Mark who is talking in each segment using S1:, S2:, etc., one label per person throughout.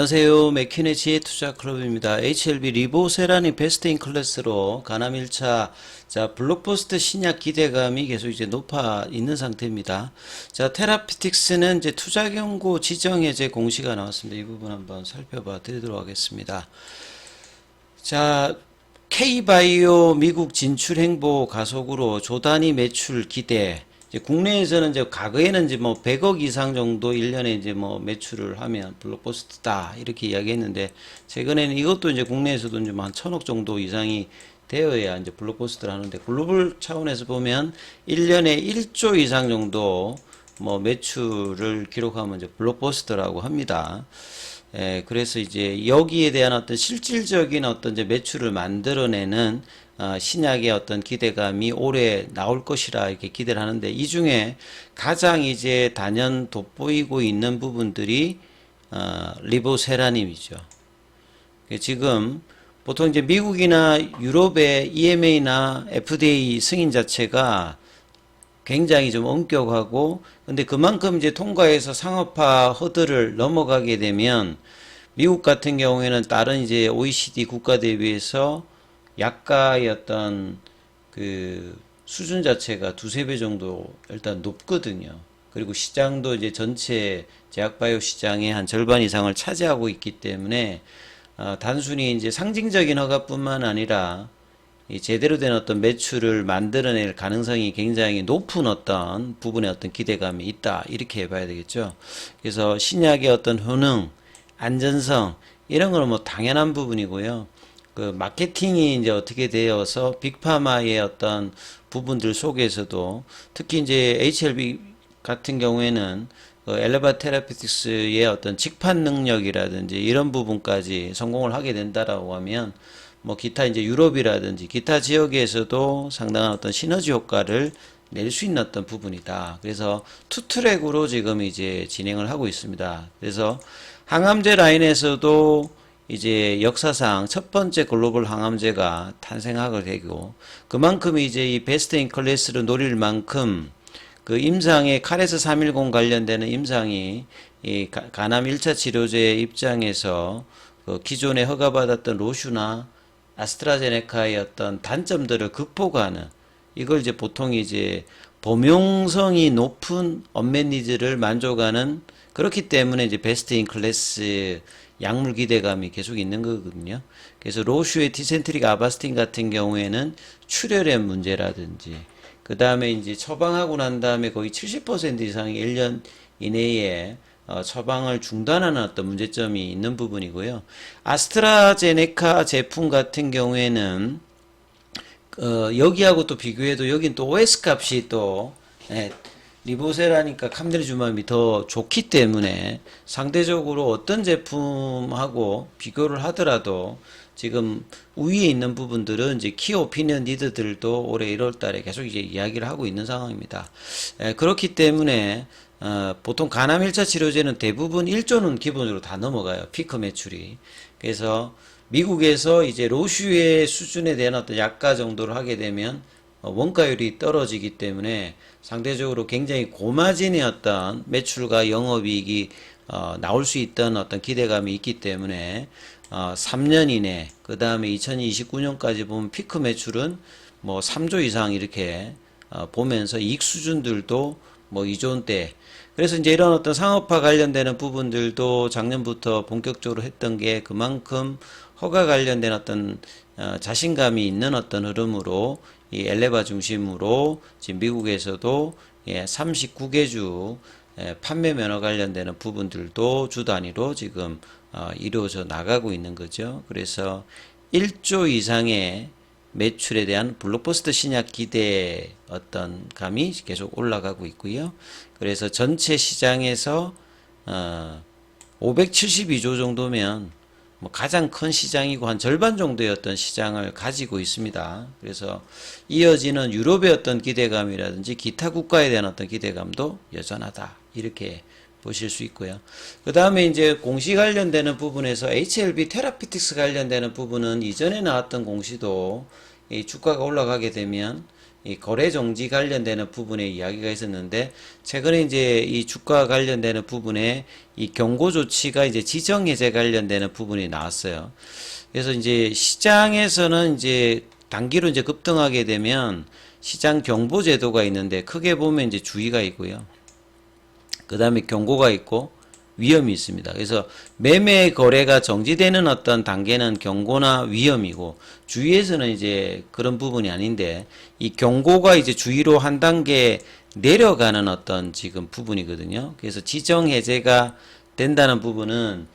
S1: 안녕하세요. 맥키네 지혜투자클럽입니다. HLB 리보세라니 베스트 인 클래스로 가남 1차 블록버스터 신약 기대감이 계속 이제 높아 있는 상태입니다. 자, 테라피틱스는 이제 투자 경고 지정 해제 공시가 나왔습니다. 이 부분 한번 살펴봐 드리도록 하겠습니다. 자, K바이오 미국 진출 행보 가속으로 조단위 매출 기대. 이제 국내에서는 이제 과거에는 이제 뭐 100억 이상 정도 1년에 이제 뭐 매출을 하면 블록버스터다 이렇게 이야기했는데, 최근에는 이것도 이제 국내에서도 이제 한 1000억 정도 이상이 되어야 이제 블록버스터를 하는데, 글로벌 차원에서 보면 1년에 1조 이상 정도 뭐 매출을 기록하면 이제 블록버스터라고 합니다. 그래서 이제 여기에 대한 어떤 실질적인 어떤 이제 매출을 만들어내는 신약의 어떤 기대감이 올해 나올 것이라 이렇게 기대를 하는데, 이 중에 가장 이제 단연 돋보이고 있는 부분들이 리보세라님이죠. 지금 보통 이제 미국이나 유럽의 EMA나 FDA 승인 자체가 굉장히 좀 엄격하고, 근데 그만큼 이제 통과해서 상업화 허들을 넘어가게 되면 미국 같은 경우에는 다른 이제 OECD 국가 대비해서 약가의 어떤 그 수준 자체가 두세 배 정도 일단 높거든요. 그리고 시장도 이제 전체 제약바이오 시장의 한 절반 이상을 차지하고 있기 때문에 단순히 이제 상징적인 허가뿐만 아니라 이 제대로 된 어떤 매출을 만들어낼 가능성이 굉장히 높은 어떤 부분의 어떤 기대감이 있다, 이렇게 봐야 되겠죠. 그래서 신약의 어떤 효능, 안전성 이런 거는 뭐 당연한 부분이고요. 그 마케팅이 이제 어떻게 되어서 빅파마의 어떤 부분들 속에서도 특히 이제 HLB 같은 경우에는 엘레바 테라피틱스의 어떤 직판 능력이라든지 이런 부분까지 성공을 하게 된다라고 하면, 뭐 기타 이제 유럽이라든지 기타 지역에서도 상당한 어떤 시너지 효과를 낼 수 있는 어떤 부분이다. 그래서 투트랙으로 지금 이제 진행을 하고 있습니다. 그래서 항암제 라인에서도 이제 역사상 첫 번째 글로벌 항암제가 탄생하게 되고, 그만큼 이제 이 베스트 인 클래스를 노릴 만큼 그 임상의 카레스 310 관련되는 임상이 이 간암 1차 치료제 입장에서 그 기존에 허가받았던 로슈나 아스트라제네카의 어떤 단점들을 극복하는, 이걸 이제 보통 이제 범용성이 높은 언맷 니즈를 만족하는, 그렇기 때문에 이제 베스트 인 클래스 약물 기대감이 계속 있는 거거든요. 그래서 로슈의 디센트릭 아바스틴 같은 경우에는 출혈의 문제라든지, 그 다음에 이제 처방하고 난 다음에 거의 70% 이상이 1년 이내에 처방을 중단하는 어떤 문제점이 있는 부분이고요. 아스트라제네카 제품 같은 경우에는 여기하고 또 비교해도 여긴 또 OS 값이 또 리보세라니까 캄델주맘이 더 좋기 때문에 상대적으로 어떤 제품하고 비교를 하더라도 지금 우위에 있는 부분들은 이제 키 오피니언 리더들도 올해 1월 달에 계속 이제 이야기를 하고 있는 상황입니다. 그렇기 때문에 보통 간암 1차 치료제는 대부분 1조는 기본으로 다 넘어가요. 피크 매출이. 그래서 미국에서 이제 로슈의 수준에 대한 어떤 약가 정도를 하게 되면 원가율이 떨어지기 때문에 상대적으로 굉장히 고마진의 어떤 매출과 영업이익이 나올 수 있던 어떤 기대감이 있기 때문에 3년 이내, 그 다음에 2029년까지 보면 피크 매출은 뭐 3조 이상 이렇게 보면서 이익 수준들도 뭐 2조대. 그래서 이제 이런 어떤 상업화 관련되는 부분들도 작년부터 본격적으로 했던 게 그만큼 허가 관련된 어떤 자신감이 있는 어떤 흐름으로 이 엘레바 중심으로 지금 미국에서도 39개 주 판매 면허 관련되는 부분들도 주 단위로 지금 이루어져 나가고 있는 거죠. 그래서 1조 이상의 매출에 대한 블록버스터 신약 기대 어떤 감이 계속 올라가고 있고요. 그래서 전체 시장에서 572조 정도면 뭐 가장 큰 시장이고 한 절반 정도의 어떤 시장을 가지고 있습니다. 그래서 이어지는 유럽의 어떤 기대감이라든지 기타 국가에 대한 어떤 기대감도 여전하다, 이렇게 보실 수 있고요. 그 다음에 이제 공시 관련되는 부분에서 HLB 테라피틱스 관련되는 부분은 이전에 나왔던 공시도 이 주가가 올라가게 되면 이 거래 정지 관련되는 부분에 이야기가 있었는데 최근에 이제 이 주가 관련되는 부분에 이 경고 조치가 이제 지정 해제 관련되는 부분이 나왔어요. 그래서 이제 시장에서는 이제 단기로 이제 급등하게 되면 시장 경보 제도가 있는데 크게 보면 이제 주의가 있고요. 그 다음에 경고가 있고 위험이 있습니다. 그래서 매매 거래가 정지되는 어떤 단계는 경고나 위험이고 주위에서는 이제 그런 부분이 아닌데 이 경고가 이제 주위로 한 단계 내려가는 어떤 지금 부분이거든요. 그래서 지정 해제가 된다는 부분은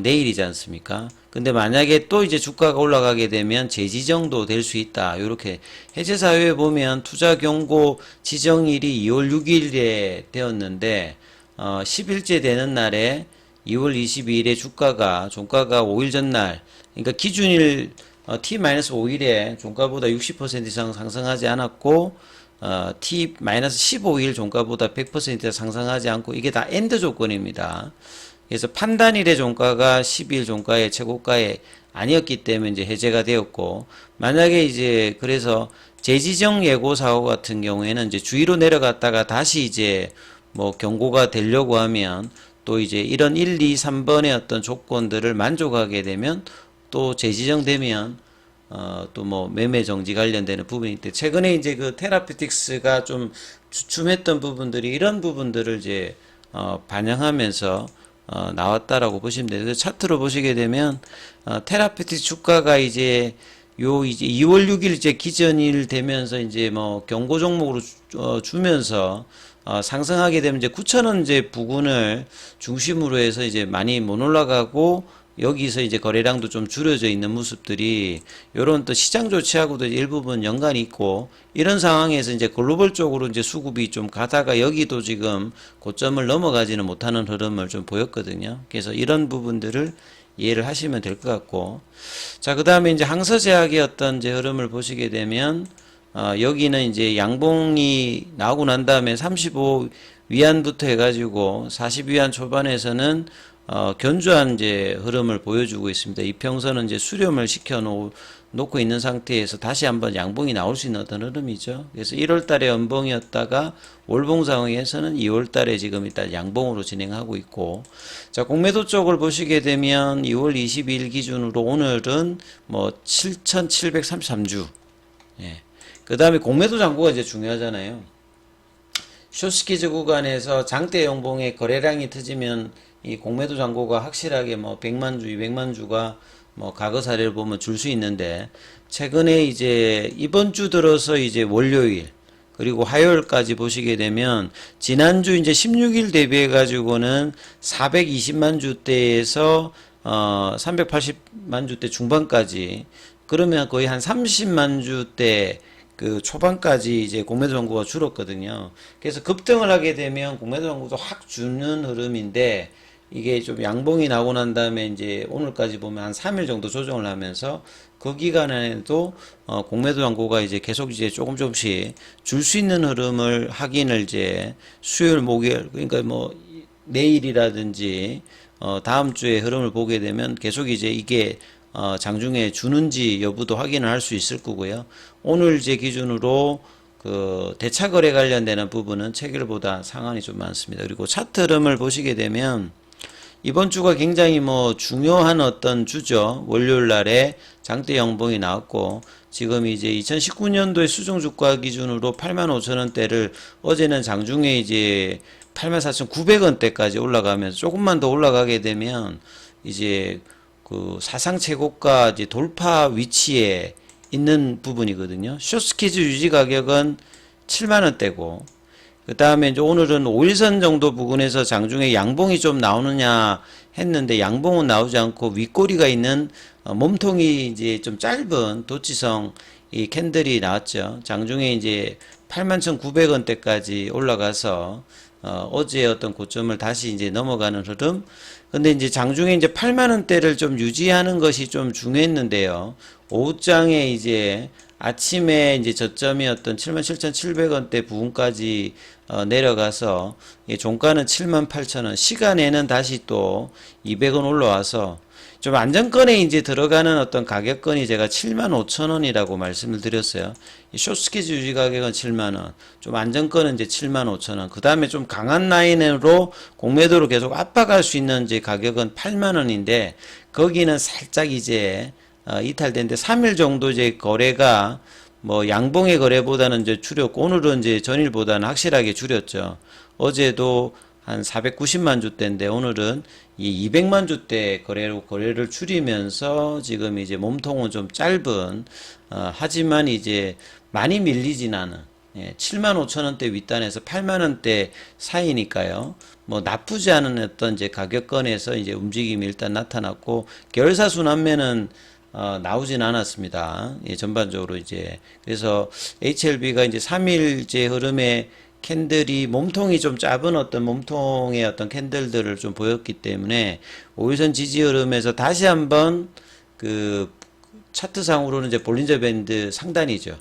S1: 내일이지 않습니까? 근데 만약에 또 이제 주가가 올라가게 되면 재지정도 될 수 있다. 이렇게 해제 사유에 보면 투자 경고 지정일이 2월 6일에 되었는데 10일째 되는 날에 2월 22일에 주가가 종가가 5일 전날 그러니까 기준일 T-5일에 종가보다 60% 이상 상승하지 않았고 T-15일 종가보다 100% 상승하지 않고 이게 다 엔드 조건입니다. 그래서 판단일의 종가가 12일 종가의 최고가에 아니었기 때문에 이제 해제가 되었고 만약에 이제 그래서 재지정 예고 사고 같은 경우에는 이제 주위로 내려갔다가 다시 이제 뭐 경고가 되려고 하면 또 이제 이런 1, 2, 3번의 어떤 조건들을 만족하게 되면 또 재지정되면 또 뭐 매매 정지 관련되는 부분이 있대. 최근에 이제 그 테라피틱스가 좀 주춤했던 부분들이 이런 부분들을 이제 반영하면서 나왔다라고 보시면 돼요. 그래서 차트로 보시게 되면 테라피틱스 주가가 이제 이제 2월 6일 이제 기전일 되면서 이제 뭐 경고 종목으로 주면서 상승하게 되면 이제 9,000원 이제 부근을 중심으로 해서 이제 많이 못 올라가고 여기서 이제 거래량도 좀 줄여져 있는 모습들이 요런 또 시장 조치하고도 일부분 연관이 있고 이런 상황에서 이제 글로벌적으로 이제 수급이 좀 가다가 여기도 지금 고점을 넘어가지는 못하는 흐름을 좀 보였거든요. 그래서 이런 부분들을 이해를 하시면 될 것 같고 자, 그 다음에 이제 항서제약의 어떤 이제 흐름을 보시게 되면 여기는 이제 양봉이 나오고 난 다음에 35위안부터 해가지고 40위안 초반에서는 견조한 이제 흐름을 보여주고 있습니다. 이평선은 이제 수렴을 놓고 있는 상태에서 다시 한번 양봉이 나올 수 있는 어떤 흐름이죠. 그래서 1월 달에 연봉이었다가 월봉 상황에서는 2월 달에 지금 일단 양봉으로 진행하고 있고 자, 공매도 쪽을 보시게 되면 2월 22일 기준으로 오늘은 뭐 7,733주 예. 그 다음에 공매도 잔고가 이제 중요하잖아요. 숏스키즈 구간에서 장대 연봉의 거래량이 터지면 이 공매도 잔고가 확실하게 뭐 100만 주, 200만 주가 뭐 과거 사례를 보면 줄 수 있는데 최근에 이제 이번 주 들어서 이제 월요일 그리고 화요일까지 보시게 되면 지난주 이제 16일 대비해 가지고는 420만 주대에서 380만 주대 중반까지 그러면 거의 한 30만 주대 그 초반까지 이제 공매도 잔고가 줄었거든요. 그래서 급등을 하게 되면 공매도 잔고도 확 주는 흐름인데 이게 좀 양봉이 나고 난 다음에 이제 오늘까지 보면 한 3일 정도 조정을 하면서 그 기간에도 공매도 잔고가 이제 계속 이제 조금씩 줄 수 있는 흐름을 확인을 이제 수요일 목요일 그러니까 뭐 내일이라든지 다음 주에 흐름을 보게 되면 계속 이제 이게 장중에 주는지 여부도 확인을 할 수 있을 거고요. 오늘 이제 기준으로 그 대차 거래 관련되는 부분은 체결보다 상한이 좀 많습니다. 그리고 차트 흐름을 보시게 되면 이번 주가 굉장히 뭐 중요한 어떤 주죠. 월요일 날에 장대 연봉이 나왔고 지금 이제 2019년도의 수정 주가 기준으로 85,000원대를 어제는 장중에 이제 84,900원대까지 올라가면서 조금만 더 올라가게 되면 이제 그 사상 최고가 이제 돌파 위치에 있는 부분이거든요. 숏스키즈 유지 가격은 7만원대고 그 다음에 이제 오늘은 5일선 정도 부근에서 장중에 양봉이 좀 나오느냐 했는데 양봉은 나오지 않고 윗꼬리가 있는 몸통이 이제 좀 짧은 도치성 이 캔들이 나왔죠. 장중에 이제 81,900원대까지 올라가서 어제의 어떤 고점을 다시 이제 넘어가는 흐름. 근데 이제 장중에 이제 8만원대를 좀 유지하는 것이 좀 중요했는데요. 오후장에 이제 아침에 이제 저점이었던 77,700원대 부분까지 내려가서 종가는 78,000원, 시간에는 다시 또 200원 올라와서 좀 안정권에 이제 들어가는 어떤 가격권이 제가 75,000원이라고 말씀을 드렸어요. 이 숏스키즈 유지 가격은 7만원, 좀 안정권은 이제 75,000원, 그 다음에 좀 강한 라인으로 공매도로 계속 압박할 수 있는 이제 가격은 8만원인데, 거기는 살짝 이제 이탈된데 3일 정도 이제 거래가 뭐 양봉의 거래보다는 이제 줄였고, 오늘은 이제 전일보다는 확실하게 줄였죠. 어제도 한 490만 주대인데 오늘은 이 200만 주대 거래를 줄이면서 지금 이제 몸통은 좀 짧은, 하지만 이제 많이 밀리진 않은, 7만 5천 원대 윗단에서 8만 원대 사이니까요. 뭐 나쁘지 않은 어떤 이제 가격권에서 이제 움직임이 일단 나타났고, 계열사 순환매는 나오진 않았습니다. 전반적으로 이제. 그래서 HLB가 이제 3일째 흐름에 캔들이 몸통이 좀 짧은 어떤 몸통의 어떤 캔들들을 좀 보였기 때문에 5일선 지지 흐름에서 다시 한번 그 차트상으로는 이제 볼린저 밴드 상단이죠.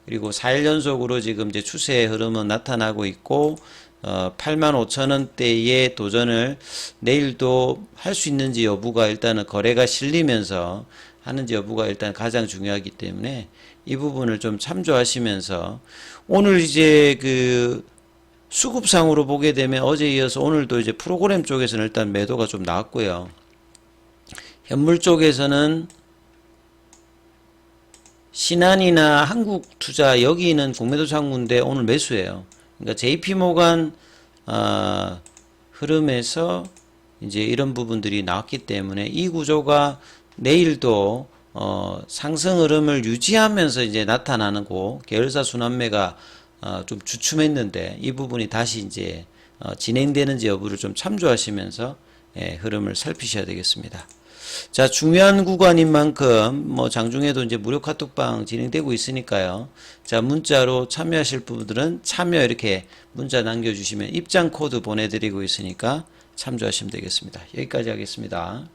S1: 그리고 4일 연속으로 지금 이제 추세의 흐름은 나타나고 있고, 85,000원대의 도전을 내일도 할 수 있는지 여부가, 일단은 거래가 실리면서 하는지 여부가 일단 가장 중요하기 때문에 이 부분을 좀 참조하시면서, 오늘 이제 그 수급상으로 보게 되면 어제 이어서 오늘도 이제 프로그램 쪽에서는 일단 매도가 좀 나왔고요. 현물 쪽에서는 신한이나 한국투자, 여기는 공매도 창구인데 오늘 매수예요. 그러니까 JP모간 흐름에서 이제 이런 부분들이 나왔기 때문에 이 구조가 내일도 상승 흐름을 유지하면서 이제 나타나는 고, 계열사 순환매가 좀 주춤했는데 이 부분이 다시 이제 진행되는지 여부를 좀 참조하시면서 흐름을 살피셔야 되겠습니다. 자, 중요한 구간인 만큼 뭐 장중에도 이제 무료 카톡방 진행되고 있으니까요. 자, 문자로 참여하실 분들은 참여 이렇게 문자 남겨주시면 입장 코드 보내드리고 있으니까 참조하시면 되겠습니다. 여기까지 하겠습니다.